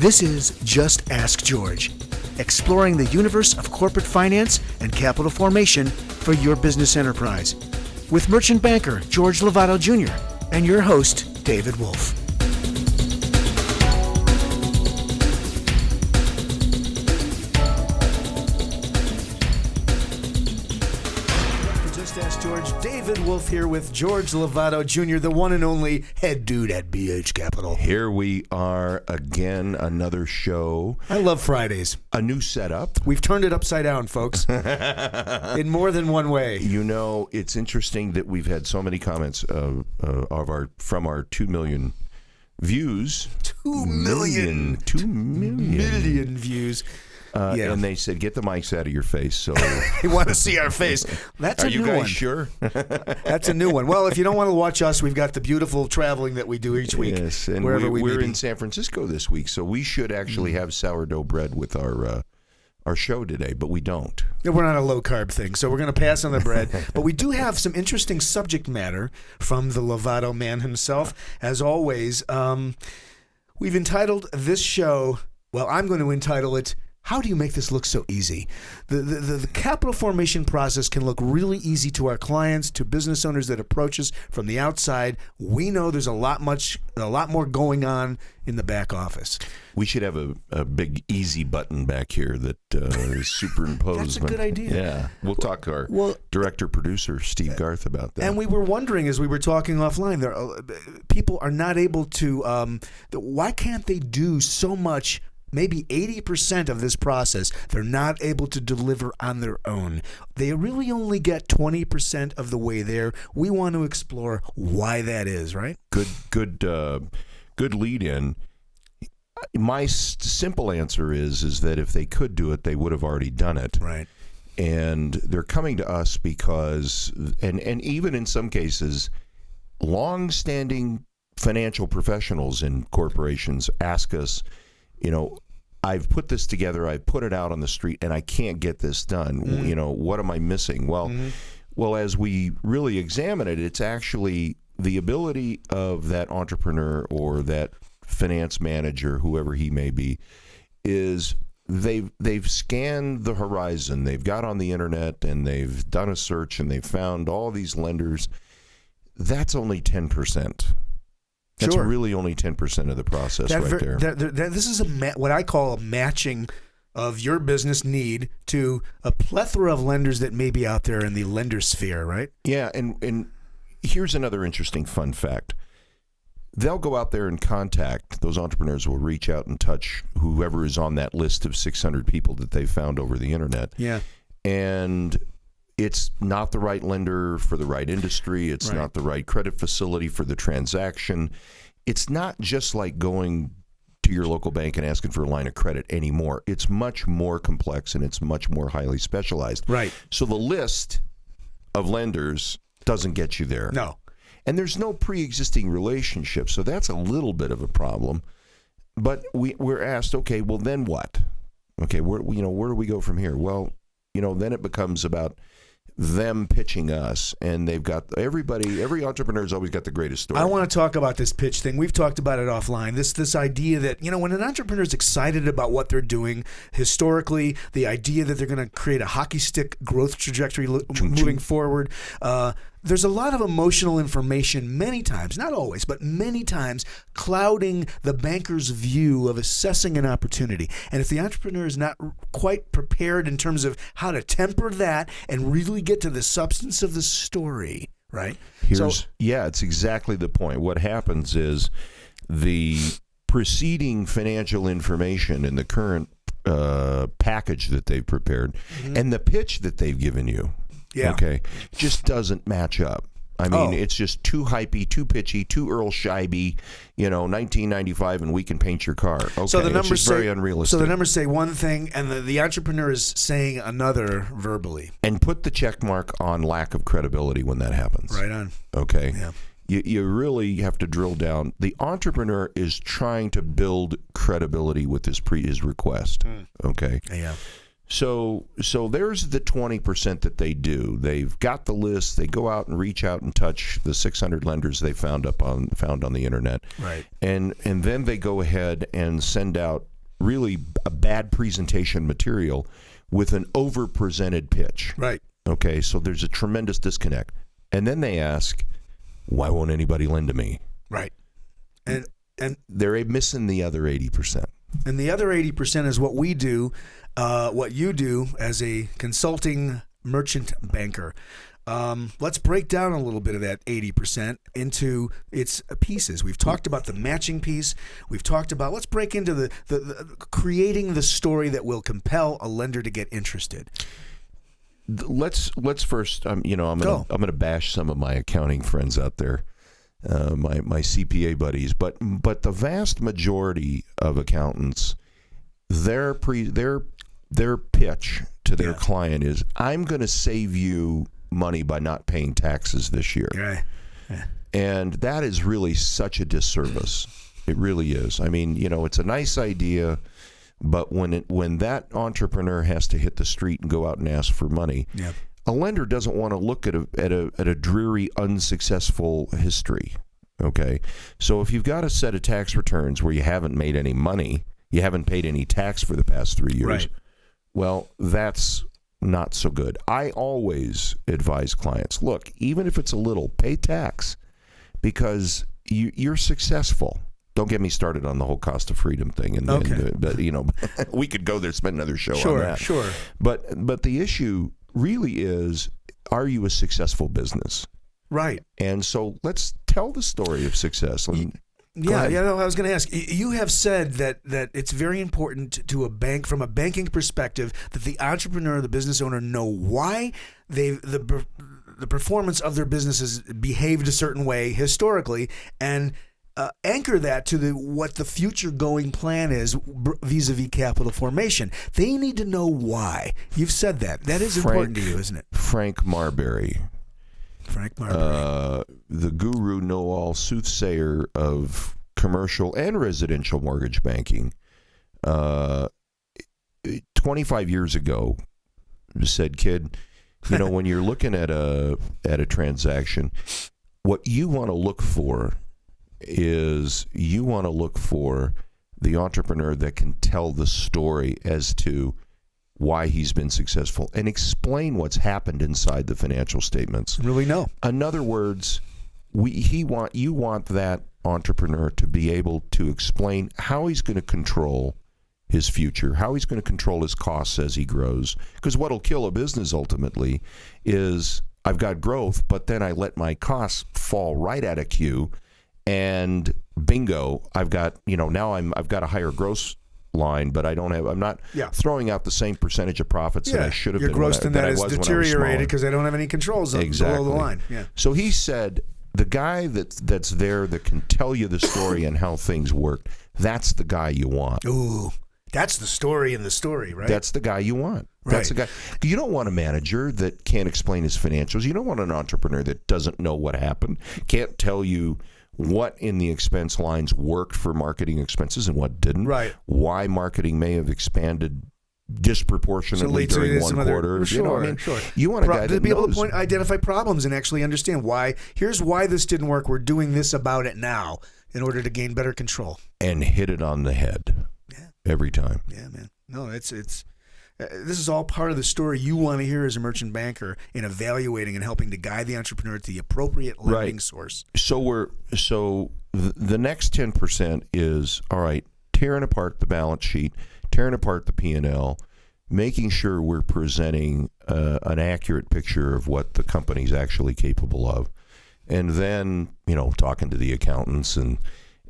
This is Just Ask George, exploring the universe of corporate finance and capital formation for your business enterprise, with merchant banker George Lovato Jr. and your host, David Wolf. Just Ask George. David Wolf here with George Lovato Jr., the one and only head dude at BH Capital. Here we are again, another show. I love Fridays. A new setup. We've turned it upside down, folks, in more than one way. You know, it's interesting that we've had so many comments from our 2 million views. 2 million. 2 million views. Yeah. And they said, get the mics out of your face. So they want to see our face. That's Are a you new guys one. sure? That's a new one. Well, if you don't want to watch us, we've got the beautiful traveling that we do each week. Yes, and wherever we're may in be. San Francisco this week, so we should actually have sourdough bread with our show today, but we don't. We're on a low-carb thing, so we're going to pass on the bread. But we do have some interesting subject matter from the Lovato man himself. As always, we've entitled this show, well, I'm going to entitle it, How Do You Make This Look So Easy? The capital formation process can look really easy to our clients, to business owners that approach us from the outside. We know there's a lot more going on in the back office. We should have a big easy button back here that is superimposed. That's a good idea. Yeah. We'll talk to our director-producer, Steve Garth, about that. And we were wondering, as we were talking offline, people are not able to, why can't they do so much? Maybe 80% of this process, they're not able to deliver on their own. They really only get 20% of the way there. We want to explore why that is, right? Good lead in. My simple answer is that if they could do it, they would have already done it. Right. And they're coming to us because, and even in some cases, long-standing financial professionals in corporations ask us, you know, I've put this together, I've put it out on the street, and I can't get this done. Mm-hmm. You know, what am I missing? Well, as we really examine it, it's actually the ability of that entrepreneur or that finance manager, whoever he may be, is they've scanned the horizon. They've got on the internet and they've done a search and they've found all these lenders. That's only 10%. That's really only 10% of the process there. This is what I call a matching of your business need to a plethora of lenders that may be out there in the lender sphere, right? Yeah, and here's another interesting fun fact. They'll go out there and contact, those entrepreneurs will reach out and touch whoever is on that list of 600 people that they found over the internet. Yeah. And it's not the right lender for the right industry. It's not the right credit facility for the transaction. It's not just like going to your local bank and asking for a line of credit anymore. It's much more complex and it's much more highly specialized. Right. So the list of lenders doesn't get you there. No. And there's no pre-existing relationship, so that's a little bit of a problem. But we're asked, okay, well then what? Okay, where do we go from here? Well, then it becomes about them pitching us, and they've got every entrepreneur's always got the greatest story. I want to talk about this pitch thing. We've talked about it offline. This idea that, when an entrepreneur is excited about what they're doing, historically, the idea that they're going to create a hockey stick growth trajectory moving forward, there's a lot of emotional information many times, not always, but many times, clouding the banker's view of assessing an opportunity. And if the entrepreneur is not quite prepared in terms of how to temper that and really get to the substance of the story, right? It's exactly the point. What happens is the preceding financial information in the current package that they've prepared and the pitch that they've given you, just doesn't match up. I mean, it's just too hypey, too pitchy, too Earl Scheibey, 1995, and we can paint your car. Okay, so the numbers it's just very unrealistic. So the numbers say one thing, and the entrepreneur is saying another verbally. And put the check mark on lack of credibility when that happens. Right on. Okay. Yeah. You really have to drill down. The entrepreneur is trying to build credibility with his request. Okay. Yeah. So there's the 20% that they do. They've got the list. They go out and reach out and touch the 600 lenders they found on the internet. Right. And then they go ahead and send out really a bad presentation material with an over-presented pitch. Right. Okay, so there's a tremendous disconnect. And then they ask, why won't anybody lend to me? Right. And they're missing the other 80%. And the other 80% is what we do, what you do as a consulting merchant banker. Let's break down a little bit of that 80% into its pieces. We've talked about the matching piece. We've talked about, let's break into the creating the story that will compel a lender to get interested. Let's first, I'm gonna bash some of my accounting friends out there, my CPA buddies, but the vast majority of accountants, their pitch to their client is, I'm going to save you money by not paying taxes this year. Right. Yeah. And that is really such a disservice. It really is. I mean, it's a nice idea, but when that entrepreneur has to hit the street and go out and ask for money, yeah, a lender doesn't want to look at a dreary, unsuccessful history. Okay, so if you've got a set of tax returns where you haven't made any money, you haven't paid any tax for the past 3 years, right, well, that's not so good. I always advise clients, look, even if it's a little, pay tax, because you're successful. Don't get me started on the whole cost of freedom thing, but we could go there, spend another show on that. Sure. But the issue really is, are you a successful business? Right. And so let's tell the story of success. I was going to ask. You have said that it's very important to a bank, from a banking perspective, that the entrepreneur, the business owner, know why the performance of their businesses behaved a certain way historically, and anchor that to what the future going plan is vis-a-vis capital formation. They need to know why. You've said that. That is important to you, isn't it? Frank Marbury. The guru know-all soothsayer of commercial and residential mortgage banking, 25 years ago, said, kid, when you're looking at a transaction, what you want to look for is the entrepreneur that can tell the story as to why he's been successful and explain what's happened inside the financial statements. Really know. In other words, you want that entrepreneur to be able to explain how he's going to control his future, how he's going to control his costs as he grows. Because what'll kill a business ultimately is, I've got growth, but then I let my costs fall right out of queue, and bingo, I've got I've got a higher gross line, but I'm not throwing out the same percentage of profits that I should have been. Your gross to net is deteriorated because I don't have any controls below the line. Yeah. So he said, the guy that's there that can tell you the story and how things work, that's the guy you want. Ooh, that's the story in the story, right? That's the guy you want. Right. That's the guy. You don't want a manager that can't explain his financials. You don't want an entrepreneur that doesn't know what happened, can't tell you what in the expense lines worked for marketing expenses and what didn't. Right. Why marketing may have expanded disproportionately during one quarter. Sure. You want a guy that to be able knows. to identify problems and actually understand why. Here's why this didn't work. We're doing this about it now in order to gain better control. And hit it on the head. Yeah. Every time. Yeah, man. No, it's this is all part of the story you want to hear as a merchant banker in evaluating and helping to guide the entrepreneur to the appropriate lending source. So the next 10% is, all right, tearing apart the balance sheet, tearing apart the P&L, making sure we're presenting an accurate picture of what the company's actually capable of, and then talking to the accountants and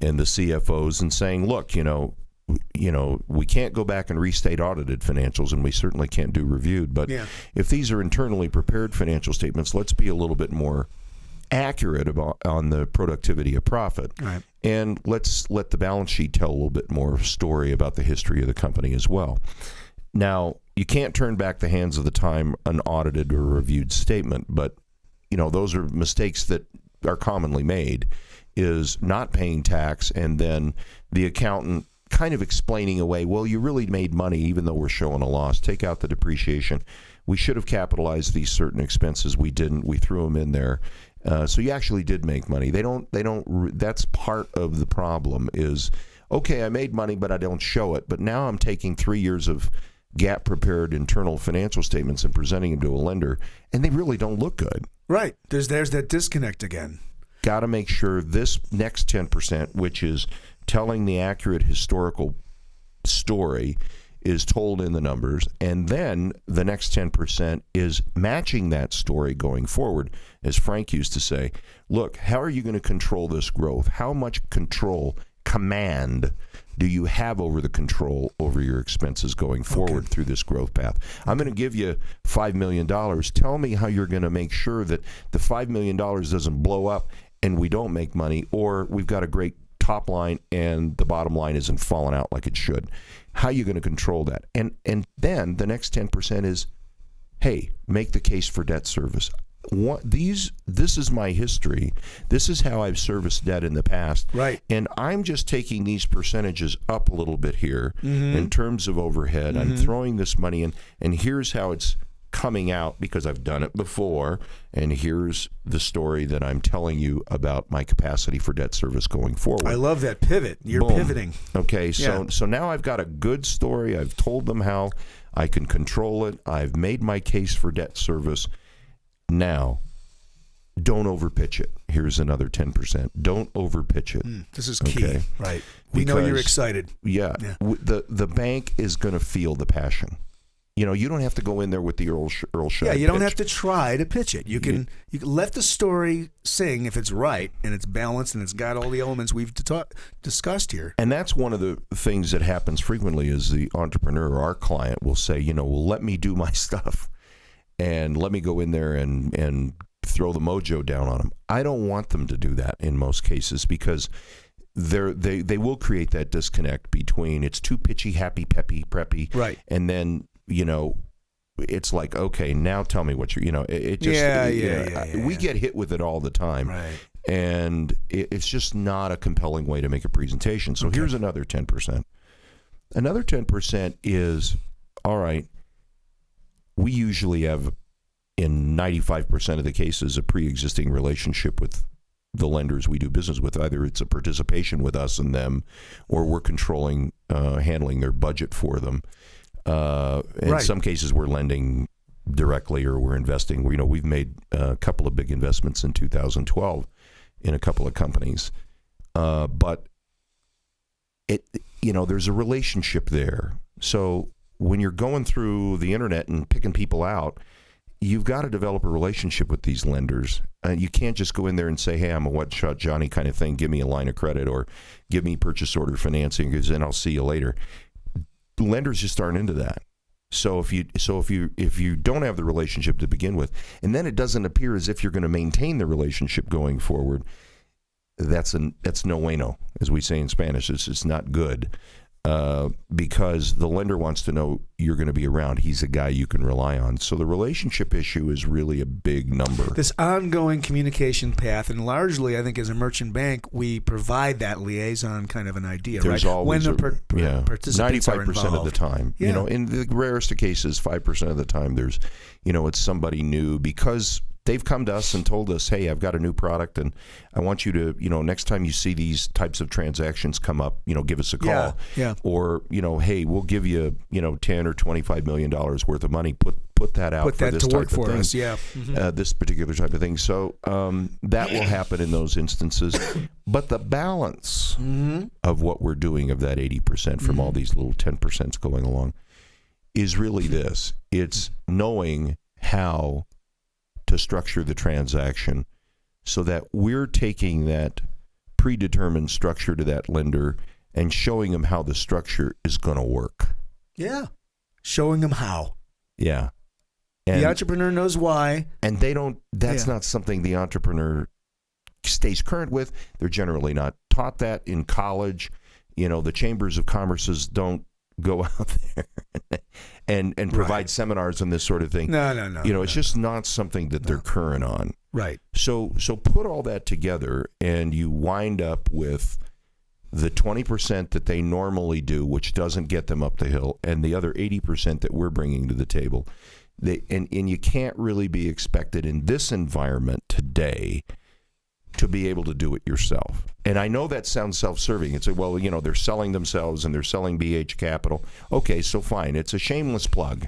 the CFOs and saying, look, we can't go back and restate audited financials, and we certainly can't do reviewed. But if these are internally prepared financial statements, let's be a little bit more accurate on the productivity of profit. Right. And let's let the balance sheet tell a little bit more story about the history of the company as well. Now, you can't turn back the hands of the time an audited or reviewed statement, but those are mistakes that are commonly made, is not paying tax and then the accountant kind of explaining away, well, you really made money even though we're showing a loss. Take out the depreciation. We should have capitalized these certain expenses. We didn't. We threw them in there. So you actually did make money. They don't. That's part of the problem. Is okay, I made money, but I don't show it. But now I'm taking 3 years of GAAP prepared internal financial statements and presenting them to a lender, and they really don't look good. Right. There's that disconnect again. Got to make sure this next 10%, which is telling the accurate historical story, is told in the numbers, and then the next 10% is matching that story going forward. As Frank used to say, look, how are you going to control this growth? How much command do you have over the control over your expenses going forward through this growth path? I'm going to give you $5 million. Tell me how you're going to make sure that the $5 million doesn't blow up and we don't make money, or we've got a great top line and the bottom line isn't falling out like it should. How are you going to control that? And then the next 10% is, hey, make the case for debt service. This is my history. This is how I've serviced debt in the past. Right. And I'm just taking these percentages up a little bit here in terms of overhead. I'm throwing this money in, and here's how it's coming out because I've done it before, and here's the story that I'm telling you about my capacity for debt service going forward. I love that pivot. You're Boom. pivoting. Okay, so now I've got a good story. I've told them how I can control it. I've made my case for debt service. Now, don't overpitch it. Here's another 10%. Don't overpitch it. This is key. Okay. Right. We know you're excited. Yeah. The bank is going to feel the passion. You know, you don't have to go in there with the Earl Scheib. Yeah, you don't have to try to pitch it. You can let the story sing if it's right and it's balanced and it's got all the elements we've discussed here. And that's one of the things that happens frequently is the entrepreneur or our client will say, well, let me do my stuff and let me go in there and throw the mojo down on them. I don't want them to do that in most cases because they will create that disconnect between it's too pitchy, happy, peppy, preppy. Right. And then it's like, okay, now tell me what you're, it just, we get hit with it all the time. Right. And it's just not a compelling way to make a presentation. So here's another 10%. Another 10% is, all right, we usually have, in 95% of the cases, a pre-existing relationship with the lenders we do business with. Either it's a participation with us and them, or we're controlling, handling their budget for them. In some cases, we're lending directly or we're investing. We've made a couple of big investments in 2012 in a couple of companies. But there's a relationship there. So when you're going through the internet and picking people out, you've got to develop a relationship with these lenders. You can't just go in there and say, hey, I'm a one-shot Johnny kind of thing. Give me a line of credit or give me purchase order financing and I'll see you later. Lenders just aren't into that. So if you don't have the relationship to begin with, and then it doesn't appear as if you're going to maintain the relationship going forward, that's no bueno, as we say in Spanish. It's just not good because the lender wants to know you're going to be around. He's a guy you can rely on. So the relationship issue is really a big number. This ongoing communication path, and largely, I think, as a merchant bank, we provide that liaison kind of an idea. There's right? always when the participants 95% are involved. Of the time. Yeah. In the rarest of cases, 5% of the time, there's, it's somebody new because they've come to us and told us, hey, I've got a new product and I want you to, next time you see these types of transactions come up, give us a call. Yeah. Or, hey, we'll give you, $10 or $25 million worth of money. Put that out for this type of thing. Us. Yeah. This particular type of thing. So that will happen in those instances. But the balance of what we're doing of that 80% from all these little 10% going along is really this. It's knowing how to structure the transaction so that we're taking that predetermined structure to that lender and showing them how the structure is going to work. Yeah. Showing them how. Yeah. And the entrepreneur knows why. And that's not something the entrepreneur stays current with. They're generally not taught that in college. The chambers of commerces don't go out there and provide seminars on this sort of thing. No. It's just not something that they're current on. Right. So put all that together and you wind up with the 20% that they normally do, which doesn't get them up the hill, and the other 80% that we're bringing to the table. And you can't really be expected in this environment today to be able to do it yourself. And I know that sounds self-serving. It's well, they're selling themselves and they're selling BH Capital. Okay, so fine. It's a shameless plug.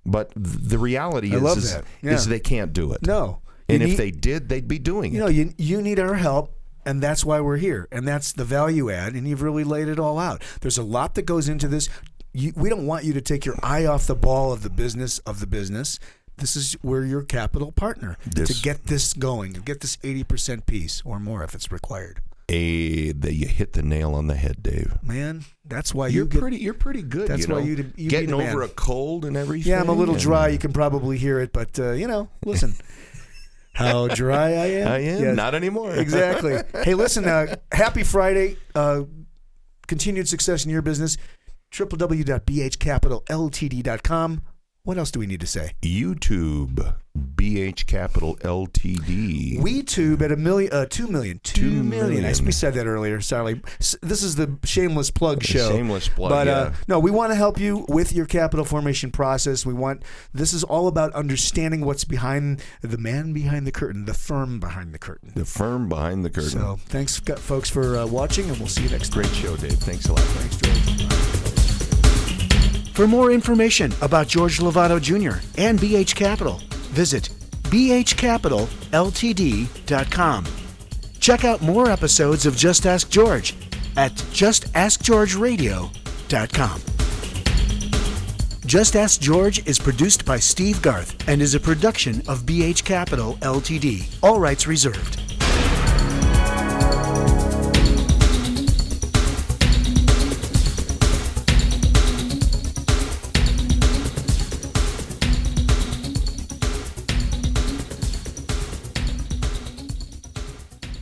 But the reality is they can't do it. No. And if they did, they'd be doing it. You need our help, and that's why we're here. And that's the value add, and you've really laid it all out. There's a lot that goes into this. We don't want you to take your eye off the ball of the business. This is where your capital partner to get this going, to get this 80% piece or more if it's required. You hit the nail on the head, Dave. Man, that's why you're pretty good. That's why you getting over a cold and everything. Yeah, I'm a little dry. You can probably hear it, but listen. How dry I am. I am. Yes. Not anymore. Exactly. Hey, listen. Happy Friday. Continued success in your business. www.bhcapitalltd.com. What else do we need to say? YouTube, BH Capital Ltd. WeTube at 2 million. 2 million. We said that earlier. Sorry. This is the shameless plug show. Shameless plug, but, no, we want to help you with your capital formation process. This is all about understanding what's behind the man behind the curtain, the firm behind the curtain. The firm behind the curtain. So thanks, folks, for watching, and we'll see you next time. Great show, Dave. Thanks a lot. Thanks, George. For more information about George Lovato Jr. and BH Capital, visit bhcapitalltd.com. Check out more episodes of Just Ask George at justaskgeorgeradio.com. Just Ask George is produced by Steve Garth and is a production of BH Capital Ltd. All rights reserved.